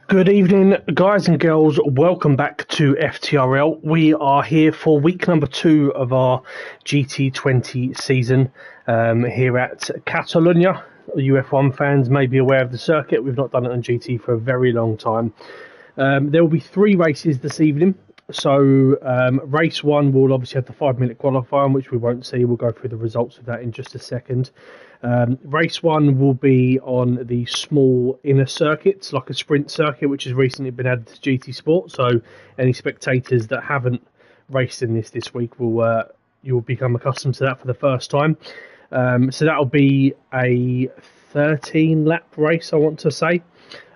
Good evening, guys and girls. Welcome back to FTRL. We are here for week number 2 of our GT20 season here at Catalunya. UF1 fans may be aware of the circuit. We've not done it on GT for a very long time. There will be 3 races this evening. So race 1 will obviously have the 5-minute qualifying, which we won't see. We'll go through the results of that in just a second. Race 1 will be on the small inner circuits, like a sprint circuit, which has recently been added to GT Sport. So any spectators that haven't raced in this week will you'll become accustomed to that for the first time. So that'll be a 13-lap race, I want to say.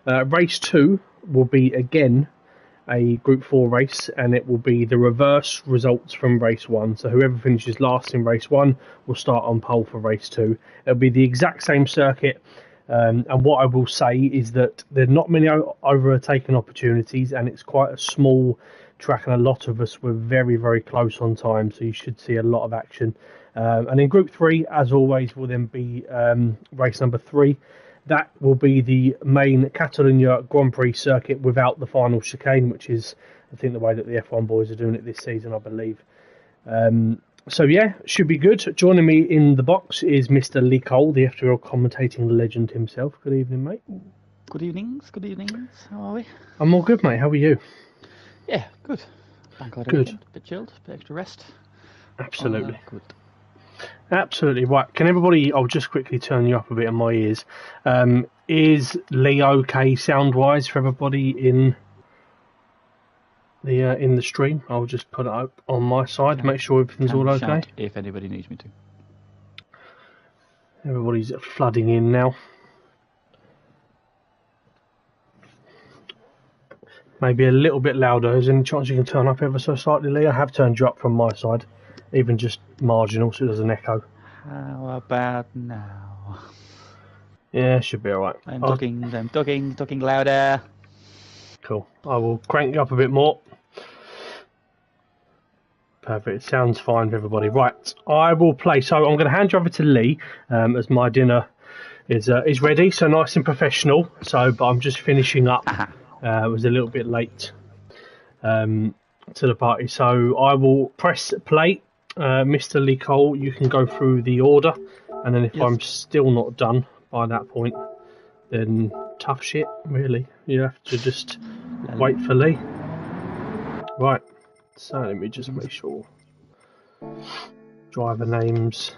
Race 2 will be again a Group 4 race, and it will be the reverse results from race 1. So whoever finishes last in race 1 will start on pole for race 2. It'll be the exact same circuit, and what I will say is that there's not many overtaking opportunities, and it's quite a small track, and a lot of us were very, very close on time, so you should see a lot of action. And in Group 3, as always, will then be race number 3. That will be the main Catalunya Grand Prix circuit without the final chicane, which is, I think, the way that the F1 boys are doing it this season, I believe. So, yeah, should be good. Joining me in the box is Mr. Lee Cole, the FTRL commentating legend himself. Good evening, mate. Good evenings. How are we? I'm all good, mate. How are you? Yeah, good. Bank holiday Good. weekend, bit chilled, bit extra rest. Absolutely. Good. Absolutely. Right. Can everybody, I'll just quickly turn you up a bit on my ears. Is Lee okay sound-wise for everybody in the stream? I'll just put it up on my side, make sure everything's all okay. Shout if anybody needs me to. Everybody's flooding in now. Maybe a little bit louder. Is there any chance you can turn up ever so slightly, Lee? I have turned you up from my side, even just marginal, so there's an echo. How about now? Yeah, should be alright. I'm talking louder. Cool. I will crank you up a bit more. Perfect. It sounds fine for everybody. Right, I will play. So I'm going to hand you over to Lee as my dinner is ready. So nice and professional. But I'm just finishing up. It was a little bit late to the party. So I will press play. Mr. Lee Cole, you can go through the order. And then if I'm still not done by that point, then tough shit, really. You have to just wait for Lee. Right. So let me just make sure. Driver names.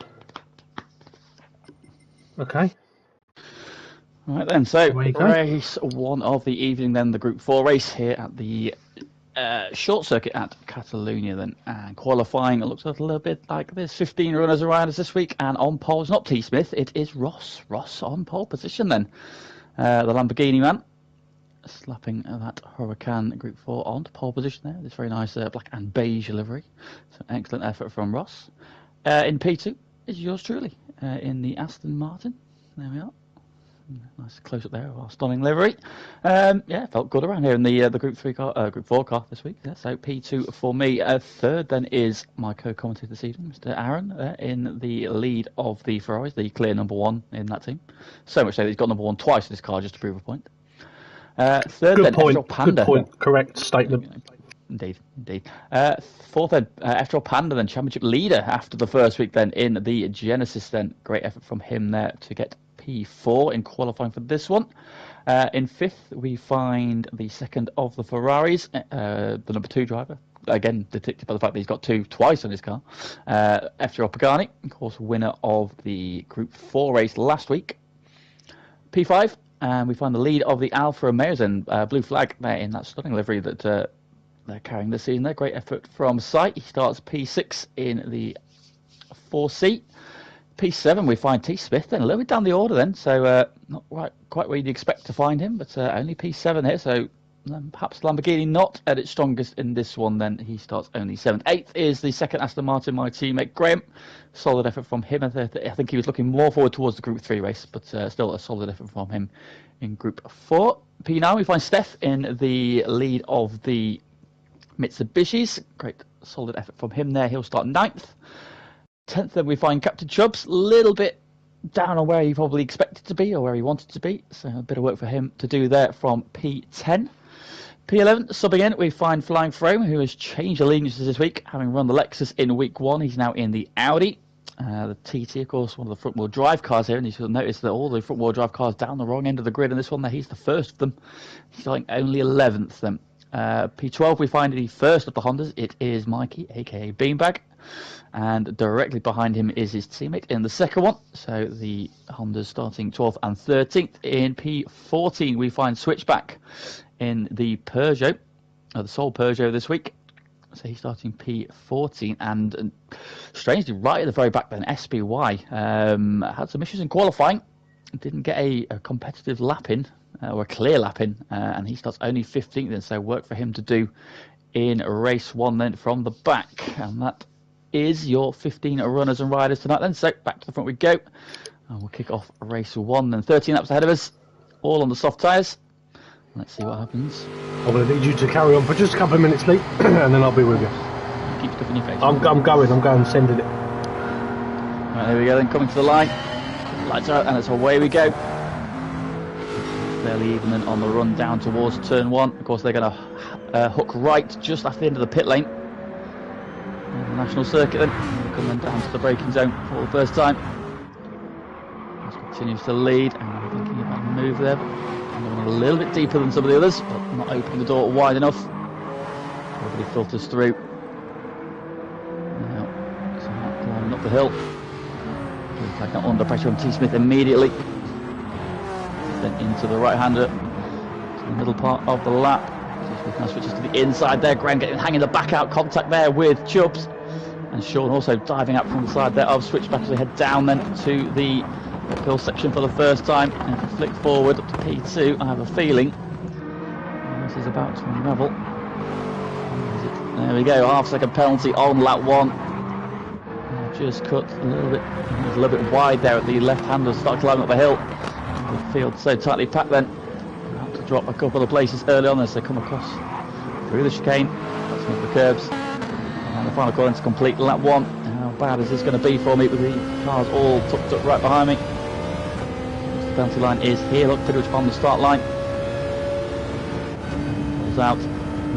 Okay. Right then, so race 1 of the evening then, the Group 4 race here at the short circuit at Catalunya then. And qualifying, it looks a little bit like there's 15 runners around us this week, and on pole is not T. Smith, it is Ross. Ross on pole position then. The Lamborghini man. Slapping that Huracan Group 4 onto pole position there. This very nice black and beige livery. So excellent effort from Ross. In P2 is yours truly in the Aston Martin. There we are. Nice close up there of our stunning livery. Yeah, felt good around here in the Group 4 car this week. Yeah, so P2 for me. Third then is my co-commentator this evening, Mr. Aaron, in the lead of the Ferraris, the clear number 1 in that team. So much so that he's got number 1 twice in this car just to prove a point. Third good then, point. FTRL Panda. Good point. Correct statement. Indeed. Fourth then, FTRL Panda then, championship leader after the first week then in the Genesis then. Great effort from him there to get P4 in qualifying for this one. In fifth, we find the second of the Ferraris, the number 2 driver. Again, depicted by the fact that he's got 2 twice on his car. FTRL Pagani, of course, winner of the Group 4 race last week. P5. And we find the lead of the Alfa Romeos and blue flag there in that stunning livery that they're carrying this season. There, great effort from sight. He starts P6 in the 4C. P7 we find T. Smith then, a little bit down the order then, so not quite where you'd expect to find him, but only P7 here, so perhaps Lamborghini not at its strongest in this one then. He starts only 7th. 8th is the second Aston Martin, my teammate Graham. Solid effort from him. I think he was looking more forward towards the Group 3 race, but still a solid effort from him in Group 4. P9 we find Steph in the lead of the Mitsubishis. Great solid effort from him there. He'll start 9th. 10th then we find Captain Chubbs, a little bit down on where he probably expected to be or where he wanted to be, so a bit of work for him to do there from P10. P11 subbing in we find Flying Frome, who has changed allegiances this week, having run the Lexus in week 1. He's now in the Audi. The TT, of course, one of the front-wheel drive cars here, and you should notice that all the front-wheel drive cars down the wrong end of the grid, and this one there, he's the first of them. He's starting only 11th then. P12 we find the first of the Hondas. It is Mikey, aka Beanbag, and directly behind him is his teammate in the second one. So the Hondas starting 12th and 13th. In P14 we find Switchback in the Peugeot, the sole Peugeot this week. So he's starting P14, and strangely right at the very back then, SPY had some issues in qualifying, didn't get a competitive lap in, or a clear lap in, and he starts only 15th, and so work for him to do in race 1 then from the back. And that is your 15 runners and riders tonight then. So back to the front we go, and we'll kick off race 1 then. 13 laps ahead of us, all on the soft tyres. Let's see what happens. I'm going to need you to carry on for just a couple of minutes, Lee, and then I'll be with you. Keep stuff in your face. I'm going, sending it. Right, there we go then, coming to the line. Lights out, and it's away we go. Fairly even then on the run down towards turn 1. Of course, they're going to hook right just after the end of the pit lane. On the national circuit then. Coming down to the braking zone for the first time. Continues to lead, and I'm thinking about a move there. Going a little bit deeper than some of the others, but not opening the door wide enough. Everybody filters through. Now, so climbing up the hill. Taking out under pressure from T. Smith immediately. Then into the right-hander, to the middle part of the lap. T. Smith now switches to the inside there. Graham getting hanging the back out contact there with Chubbs. And Sean also diving up from the side there of Switchback as they head down then to the uphill section for the first time, and if we flick forward up to P2, I have a feeling this is about to unravel. There we go, half-second penalty on lap 1. Just cut a little bit wide there at the left-hander, start climbing up the hill. The field so tightly packed then, about to drop a couple of places early on as they come across through the chicane, that's one of the curbs, and the final corner to complete lap 1. How bad is this going to be for me with the cars all tucked up right behind me? The penalty line is here, look, pretty much on the start line. Pulls out,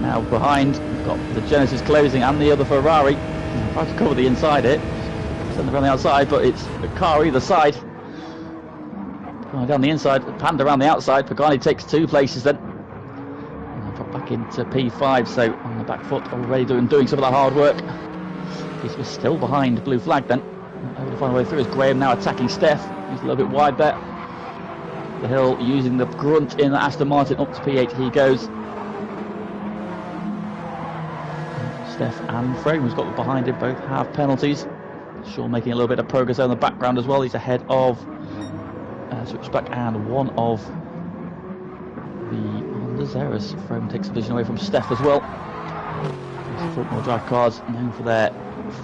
now behind, we've got the Genesis closing and the other Ferrari. I'm trying to cover the inside here, send them around the outside, but it's a car either side. Going down the inside, Panda around the outside, Pagani takes 2 places then. And I'll drop back into P5, so on the back foot, already doing some of that hard work. He's still behind blue flag then. Able to find a way through as Graham now attacking Steph. He's a little bit wide there. The hill using the grunt in the Aston Martin up to P8 he goes. Steph and Frome, who's got behind him, both have penalties. Sean making a little bit of progress in the background as well. He's ahead of Switchback and one of the Hondas there as Frome takes a vision away from Steph as well. These front-wheel drive cars known for their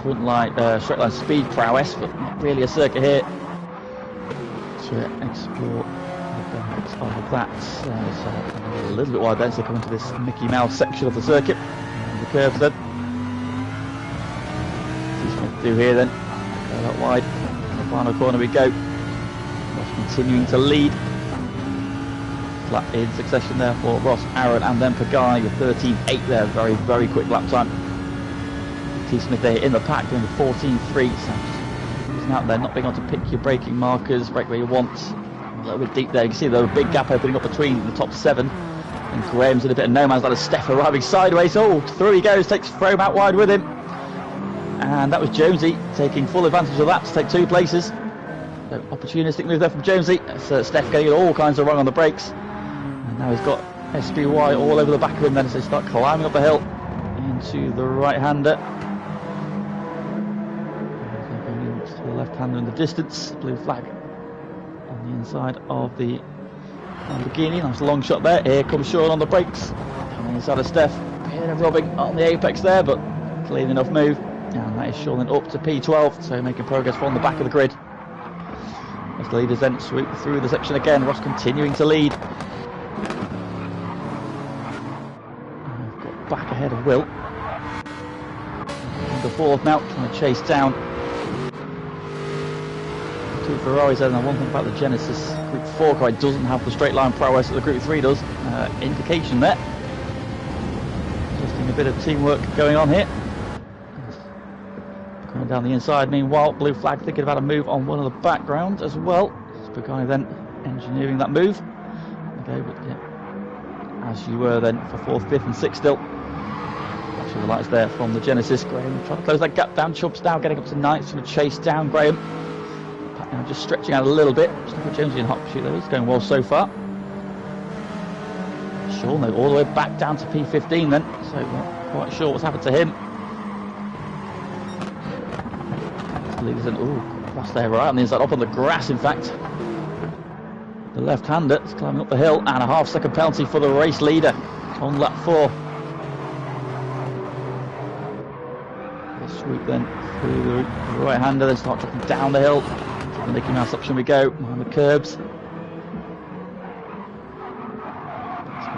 front line, straight line speed prowess, but not really a circuit here to explore the benefits of that. So a little bit wide there, so they come into this Mickey Mouse section of the circuit. And the curves then. See what they do here then. Go that wide. In the final corner we go. Ross continuing to lead. Lap in succession there for Ross, Aaron, and then Pagani with 13.8 there. Very, very quick lap time. T. Smith there in the pack doing the 14.3, so he's out there not being able to pick your braking markers, brake where you want. A little bit deep there, you can see the big gap opening up between the top 7. And Graham's in a bit of no man's land as Steph arriving sideways. Oh, through he goes, takes Frome out wide with him. And that was Jonesy taking full advantage of that to take 2 places. So opportunistic move there from Jonesy. So Steph getting it all kinds of wrong on the brakes. And now he's got SBY all over the back of him then as they start climbing up the hill into the right-hander. left-hander in the distance. Blue flag on the inside of the Lamborghini. Nice long shot there. Here comes Sean on the brakes. Coming inside of Steph. Bit of rubbing on the apex there, but clean enough move. And that is Sean then up to P12, so making progress from the back of the grid. As the leaders then sweep through the section again, Ross continuing to lead. I've got back ahead of Will. The fourth now, trying to chase down. Two Ferraris there, and one thing about the Genesis Group 4 car, it doesn't have the straight line prowess that the Group 3 does. Indication there. Just a bit of teamwork going on here. Coming down the inside, meanwhile, blue flag thinking about a move on one of the background as well. Spagani then engineering that move. Okay, but yeah, as you were then for 4th, 5th and 6th still. Actually the lights there from the Genesis. Graham trying to close that gap down, Chubbs now getting up to 9th, trying to chase down Graham. Now just stretching out a little bit. Just look at Jonesy in hot pursuit there, he's going well so far. Sean though all the way back down to P15 then, so not quite sure what's happened to him. Leaders in, cross there right on the inside, up on the grass in fact. The left-hander is climbing up the hill, and a half-second penalty for the race leader on lap 4. The sweep then through the right-hander, then start dropping down the hill. To the Mickey Mouse option we go, behind the curbs.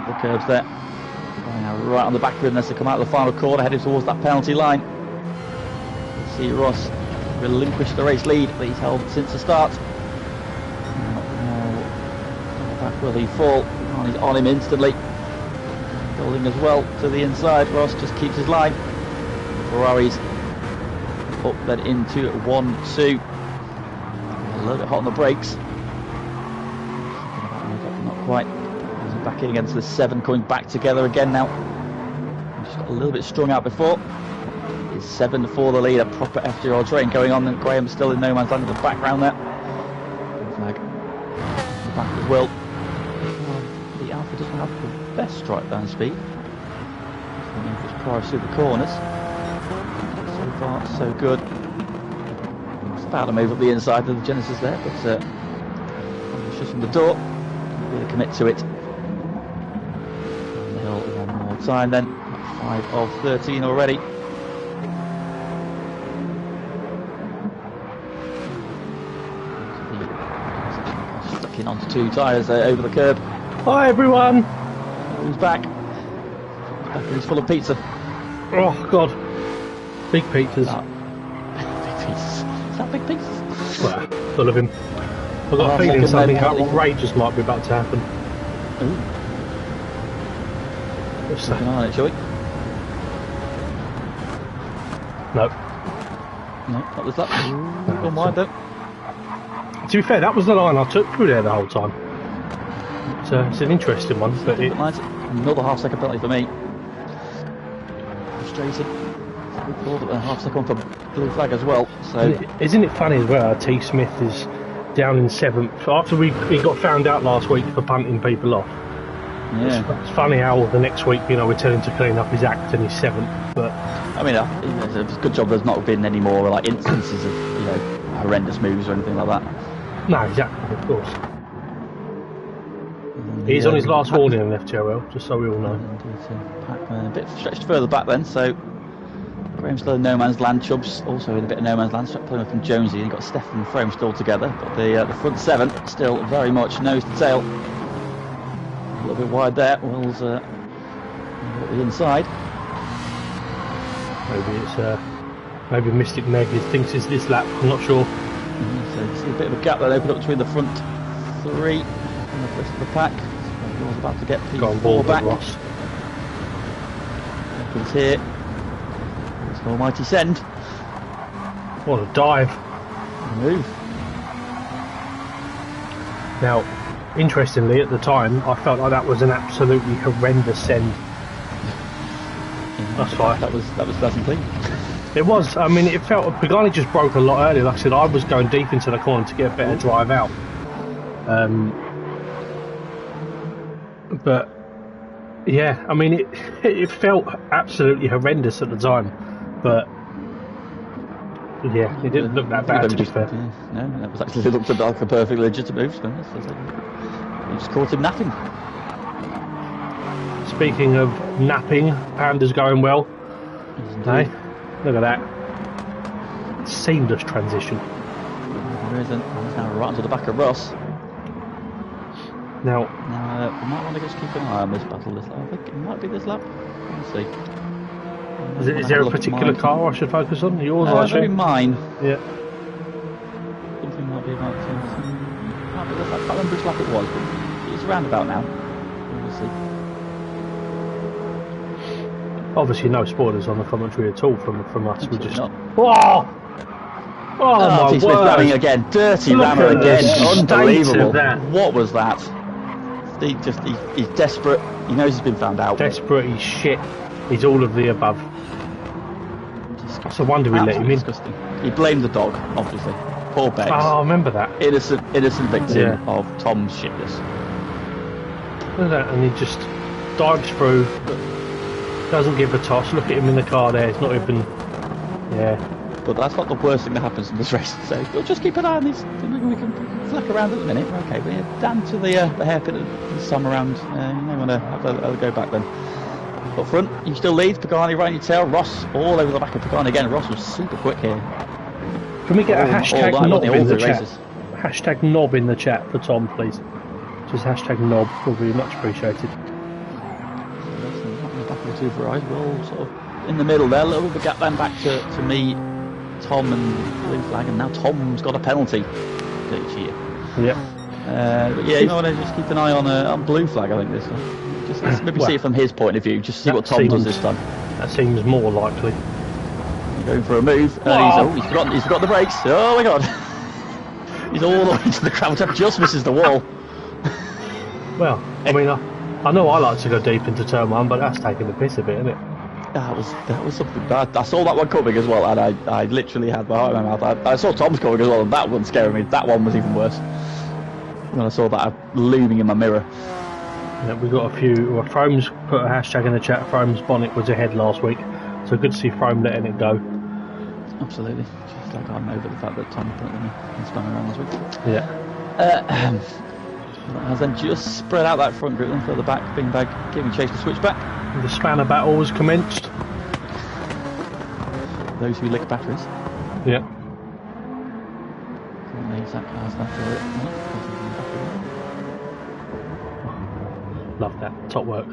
The curbs there. Now right on the back rim as they come out of the final corner, heading towards that penalty line. You see Ross relinquish the race lead that he's held since the start. Now, back will he fall? Oh, he's on him instantly. Building as well to the inside. Ross just keeps his line. Ferrari's up then into 1-2. A little bit hot on the brakes. Not quite. He's back in against the 7, coming back together again now. Just got a little bit strung out before. 7 for the lead, a proper FTRL train going on, and Graham still in no man's land in the background there. Flag back as well. The Alpha doesn't have the best strike down speed. Just prior through the corners. So far, so good. It's about to move up the inside of the Genesis there, but it's just from the door. Really commit to it. On the hill one more time then. 5 of 13 already. Onto 2 tyres over the curb. Hi everyone! Who's back? Back and he's full of pizza. Oh god. Big pizzas. Big pizzas. Is that big pizzas? Well, full of him. I've got a feeling something outrageous might be about to happen. Ooh. What's that? Keep an eye on it, shall we? No. No, not this lap. Go wide though. To be fair, that was the line I took through there the whole time. It's an interesting one, but another half-second penalty for me. Frustrating. A half-second one for blue flag as well. So isn't it funny as well? T. Smith is down in 7th after he got found out last week for punting people off. Yeah. It's funny how the next week, we're telling him to clean up his act and he's 7th. But I mean, it's a good job there's not been any more like instances of horrendous moves or anything like that. No, exactly, of course. He's on his last warning in FTRL, just so we all know. A bit stretched further back then, so Graham's still in no man's land. Chubbs also in a bit of no man's land, playing from Jonesy, and you've got Steph and Frome still together, but the front 7 still very much nose to tail. A little bit wide there. Will's the inside. Maybe it's maybe Mystic Meg thinks it's this lap. I'm not sure. So see a bit of a gap that opened up between the front 3 and the rest of the pack. So was about to get P4 back. Ross. He's here. It's an almighty send. What a dive! Move. Now, interestingly, at the time, I felt like that was an absolutely horrendous send. That's fine. That was pleasant thing. It was. I mean, it felt Pagani just broke a lot earlier. Like I said, I was going deep into the corner to get a better drive out. But yeah, I mean, it felt absolutely horrendous at the time. But Yeah, it didn't look that bad, to be fair. No, that was actually looked like a perfectly legitimate move. He just caught him napping. Speaking of napping, Panda's going well. Hey, look at that. Seamless transition. There isn't. He's now right onto the back of Ross. Now we might want to just keep an eye on this battle this lap. I think it might be this lap. Let's see. Is there a particular car I should focus on? Yours, I maybe mine. Yeah. Something might be about might be this lap. I can't remember which lap it was, but it's roundabout now. We'll see. Obviously, no spoilers on the commentary at all from us. Absolutely We just. Not. Oh! Oh my Smith word! ramming again, dirty rammer again, unbelievable. What was that? He's desperate. He knows he's been found out. Desperate. He's shit. He's all of the above. It's a wonder we let him in. Disgusting. He blamed the dog, obviously. Poor Bex. Oh, I remember that. Innocent victim of Tom's shitness. Look at that, and he just dives through. Doesn't give a toss. Look at him in the car there. It's not even. Yeah. But that's not the worst thing that happens in this race. So we'll just keep an eye on these. We can flick around at the minute. Okay, we're down to the hairpin this time around. You may want to have a go back then. Up front, you still lead. Pagani right in your tail. Ross all over the back of Pagani again. Ross was super quick here. Can we get a hashtag knob in the chat? Races. Hashtag knob in the chat for Tom, please. Just hashtag knob will be much appreciated. Back of the two for eyes. We're all sort of in the middle there. A little bit of a gap then back to me, Tom and blue flag, and now Tom's got a penalty. Dirty cheater. Yeah. But yeah, you know what? I just keep an eye on blue flag. I think this one. Just maybe see it from his point of view. Just see what Tom does this time. That seems more likely. Going for a move. He's forgotten the brakes. Oh my god! He's all the way to the gravel trap. Just misses the wall. Well, I mean, I know I like to go deep into turn one, but that's taking the piss a bit, isn't it? That was something bad. I saw that one coming as well, and I literally had my heart in my mouth. I saw Tom's coming as well, and that one scared me. That one was even worse. When I saw that looming in my mirror. Yeah, we got a few. Well, Frome's put a hashtag in the chat. Frome's bonnet was ahead last week, so good to see Frome letting it go. Absolutely. Just like I'm over the fact that Tom put me and spun around last week. Yeah. Has then just spread out that front group then further back, being back, giving chase to switchback. The spanner battle has commenced. Those who lick batteries. Yeah. Love that. Top work.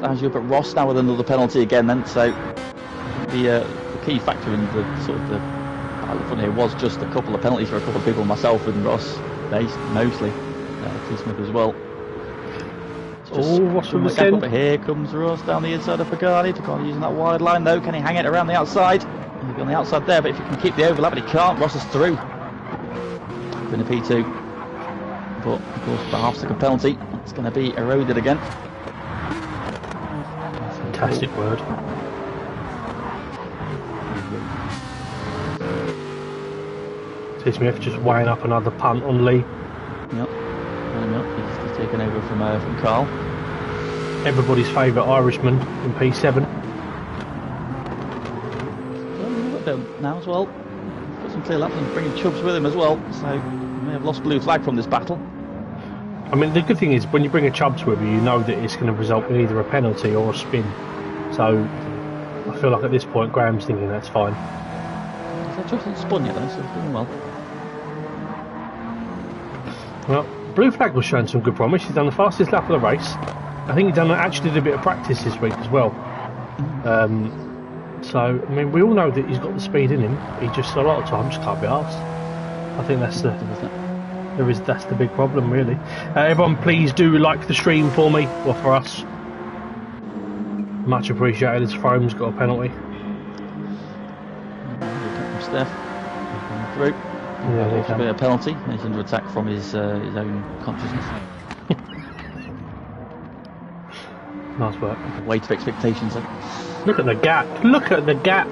As you up at Ross now with another penalty again then, so the key factor in the sort of the front here was just a couple of penalties for a couple of people, myself and Ross, mostly. T. Smith as well. What's from the send? But here comes Ross down the inside of Pagani. Pagani using that wide line though. Can he hang it around the outside? He'll be on the outside there, but if he can keep the overlap, but he can't. Ross is through. In a P2. But of course, the half-second penalty. It's going to be eroded again. Fantastic word. T. Smith just weighing up another punt on Lee. Yep. He's taken over from Carl. Everybody's favourite Irishman in P7. Now as well. Got some clear laps and bringing Chubbs with him as well. So we may have lost blue flag from this battle. I mean, the good thing is when you bring a Chubbs with you, you know that it's going to result in either a penalty or a spin. So I feel like at this point Graham's thinking that's fine. Chubbs hasn't spun yet though, so he's doing well. Well, blue flag was showing some good promise. He's done the fastest lap of the race. I think he actually did a bit of practice this week as well. So I mean, we all know that he's got the speed in him. He just a lot of times can't be asked. I think that's the big problem really. Everyone, please do like the stream for me or for us. Much appreciated. As Frome's got a penalty. Steph through. Yeah, a bit of penalty. He's under attack from his own consciousness. Nice work. Weight of expectations. Look at the gap. Look at the gap.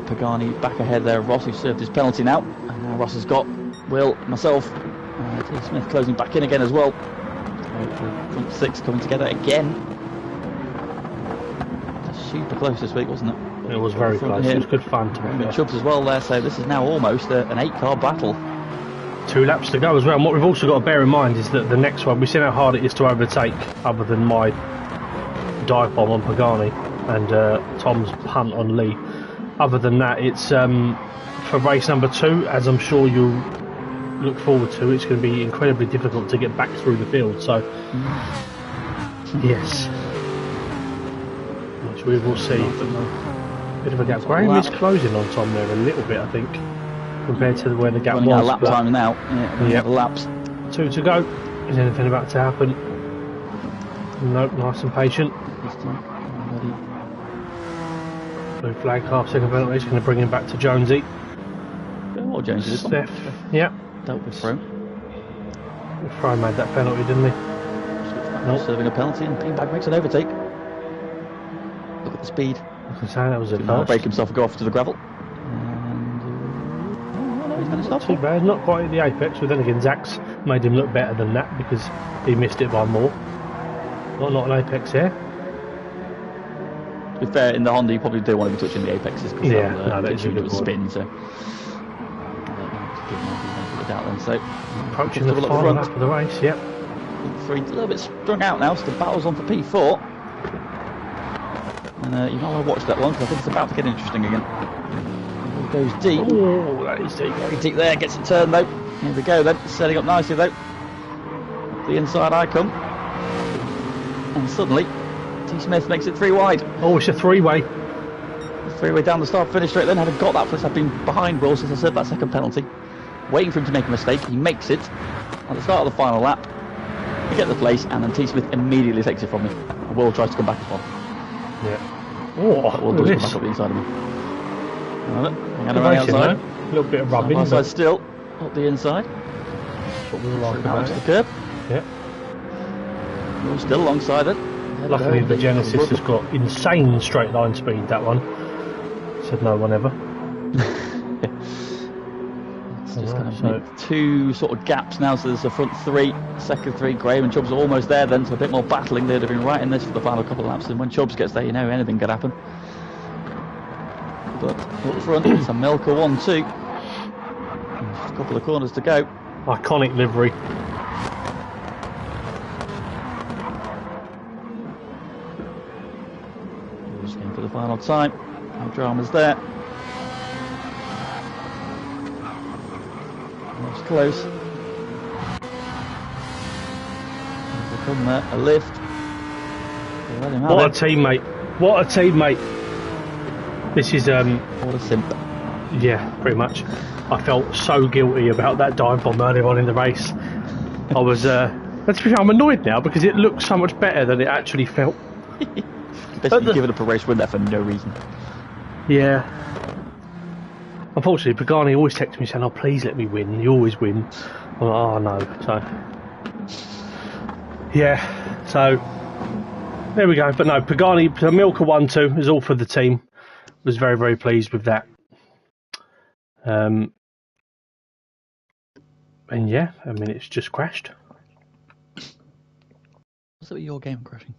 Pagani back ahead there. Ross, who served his penalty now. And now Ross has got Will, myself, T. Smith closing back in again as well. So front six coming together again. super close this week, wasn't it? It was very close. It was good fun to be fair. Chubbs as well there, so this is now almost an 8-car battle. 2 laps to go as well. And what we've also got to bear in mind is that the next one, we've seen how hard it is to overtake, other than my dive bomb on Pagani and Tom's punt on Lee. Other than that, it's for race number 2, as I'm sure you'll look forward to, it's going to be incredibly difficult to get back through the field. So, yes, which we will see. Bit of a gap. Graham is closing on Tom there a little bit, I think, compared to where the gap was. Running lap time now. Yeah, laps. 2 to go. Is anything about to happen? Nope, nice and patient. Blue flag, half-second penalty. He's going to bring him back to Jonesy. Oh, Jonesy this one. Yeah. Dealt with Fro. Fro made that penalty, didn't he? Nope. Serving a penalty, and Beanbag makes an overtake. Look at the speed. I was going to say, that was a first. Break himself and go off to the gravel. And he's going to stop. Too bad, not quite at the apex, but then again, Zach's made him look better than that because he missed it by more. Not an apex here. To be fair, in the Honda, you probably do want to be touching the apexes because that's a good spin. So, approaching the final lap of the race. Yep. P3 a little bit strung out now, so the battle's on for P4. And you might want to watch that one because I think it's about to get interesting again. It goes deep. Oh, that is deep. Very deep there. Gets a turn though. Here we go then. Setting up nicely though. The inside I come. And suddenly, T. Smith makes it 3 wide. Oh, it's a 3-way. 3-way down the start finish straight then. Having got that place, I've been behind Will since I served that second penalty. Waiting for him to make a mistake. He makes it at the start of the final lap. We get the place, and then T. Smith immediately takes it from me. And Will tries to come back as well. Yeah. Oh, Will does come back up the inside of me. Hang on around the outside. A little bit of rubbing. Outside still, up the inside. That's what we were like about to the curb. Yeah. We're still alongside it. Luckily the Genesis has got insane straight line speed, that one. Said no one ever. It's just going to make 2 sort of gaps now, so there's a front 3, second 3. Graham and Chubbs are almost there then, so a bit more battling. They'd have been right in this for the final couple of laps, and when Chubbs gets there, you know anything could happen. But up front, it's a Milker 1-2. Just a couple of corners to go. Iconic livery. Just going for the final time. No dramas there. That's close. There's a come there, a lift. Let him have what it. A teammate! What a teammate! This is What a simp. Yeah, pretty much. I felt so guilty about that dive bomb earlier on in the race. I was I'm annoyed now because it looks so much better than it actually felt. Basically giving up a race win there for no reason. Yeah. Unfortunately, Pagani always texts me saying, "Oh, please let me win. You always win." I'm like, "Oh no." So, yeah. So there we go. But no, Pagani, Milka 1-2 is all for the team. Was very, very pleased with that. And yeah, I mean, it's just crashed. What's it with your game crashing?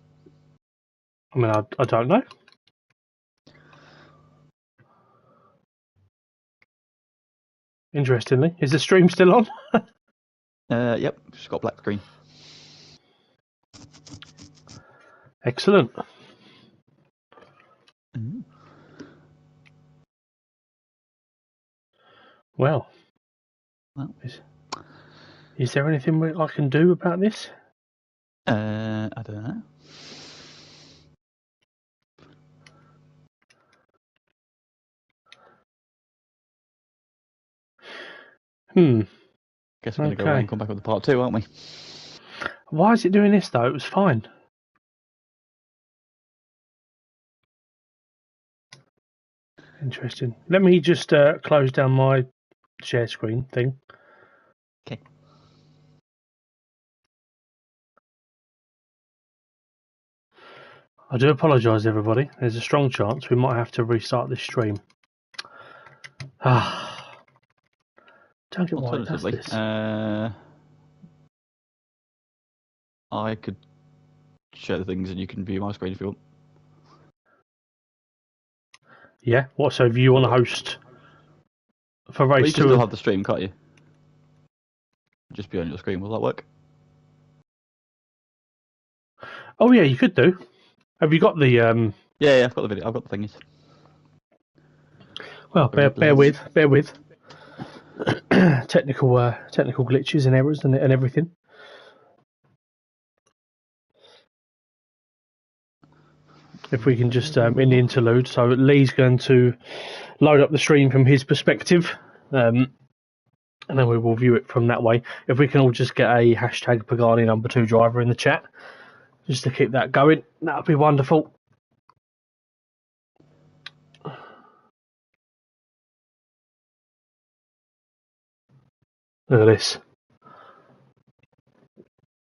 I mean, I don't know. Interestingly, is the stream still on? Yep, just got black screen. Excellent. Mm. Well, is there anything I can do about this? I don't know. Guess we're going to go away and come back with the part 2, aren't we? Why is it doing this though? It was fine. Interesting. Let me just close down my share screen thing. Okay. I do apologise, everybody. There's a strong chance we might have to restart this stream. Don't get why it does this. I could share the things and you can view my screen if you want. Yeah. What? So if you want to host for race 2, you can still have the stream, can't you? Just be on your screen. Will that work? Oh yeah, you could do. Have you got the? Yeah, I've got the video. I've got the thingies. Well, bear with. technical glitches and errors and everything. If we can just in the interlude, so Lee's going to load up the stream from his perspective, and then we will view it from that way. If we can all just get a hashtag Pagani #2 driver in the chat, just to keep that going, that would be wonderful. Look at this.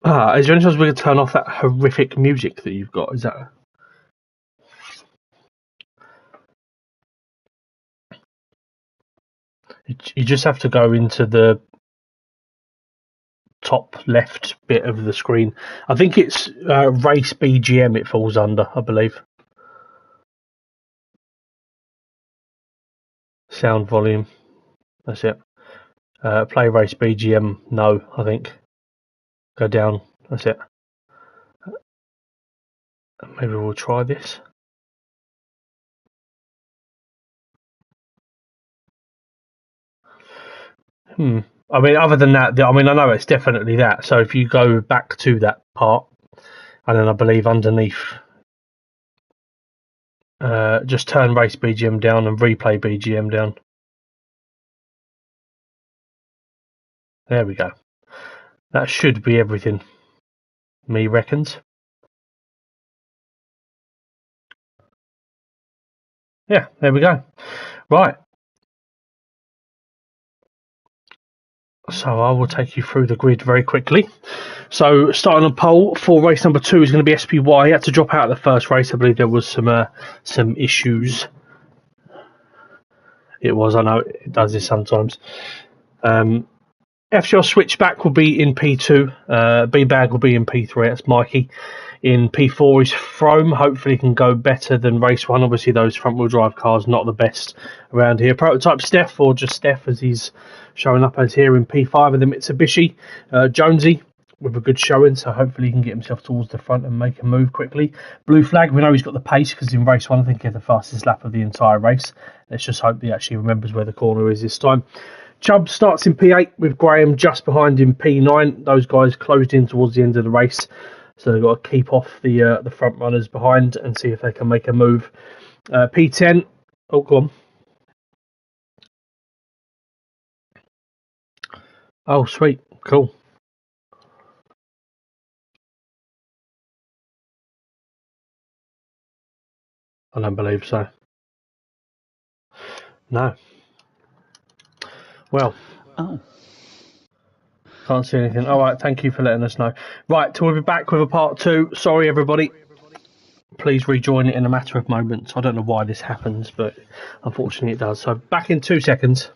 Is there any chance we can turn off that horrific music that you've got? Is that? You just have to go into the top left bit of the screen. I think it's race BGM it falls under, I believe. Sound volume. That's it. Play race BGM. No, I think. Go down. That's it. Maybe we'll try this. I mean, other than that, I know it's definitely that. So if you go back to that part, and then I believe underneath, just turn race BGM down and replay BGM down. There we go. That should be everything, me reckons. Yeah, there we go. Right. So I will take you through the grid very quickly. So starting on pole for race number 2 is going to be SPY. He had to drop out of the first race. I believe there was some issues. It was. I know it does this sometimes. FTRL switchback will be in P2. B-Bag will be in P3. That's Mikey. In P4 is Frome. Hopefully he can go better than race 1. Obviously those front-wheel drive cars not the best around here. Prototype Steph, or just Steph as he's showing up as here in P5 of the Mitsubishi. Jonesy with a good showing, so hopefully he can get himself towards the front and make a move quickly. Blue Flag, we know he's got the pace because in race 1 I think he had the fastest lap of the entire race. Let's just hope he actually remembers where the corner is this time. Chubb starts in P8 with Graham just behind in P9. Those guys closed in towards the end of the race, so they've got to keep off the front runners behind and see if they can make a move. P10. Oh, go on. Oh, sweet. Cool. I don't believe so. No. Well. Oh. Can't see anything. All right, thank you for letting us know. Right, we'll be back with a part 2. Sorry, everybody. Please rejoin it in a matter of moments. I don't know why this happens, but unfortunately it does. So back in 2 seconds.